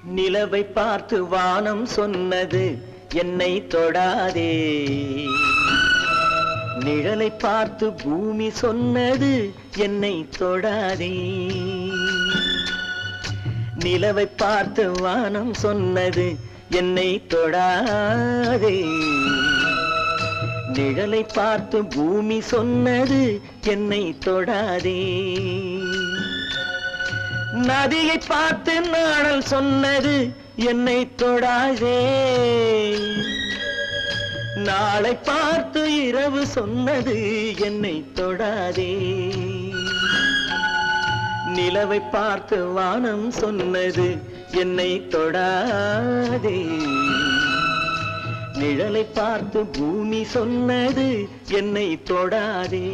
நிலவை பார்த்து வானம் சொன்னது என்னை தொடாதே, நிழலை பார்த்து பூமி சொன்னது என்னை தொடாதே. நிலவை பார்த்து வானம் சொன்னது என்னை தொடாதே, நிழலை பார்த்து பூமி சொன்னது என்னை தொடாதே. நதியை பார்த்து நாடல் சொன்னது என்னை தொடாதே, நாளை பார்த்து இரவு சொன்னது என்னை தொடாதே. நிலவை பார்த்து வானம் சொன்னது என்னை தொடாதே, நிழலை பார்த்து பூமி சொன்னது என்னை தொடாதே.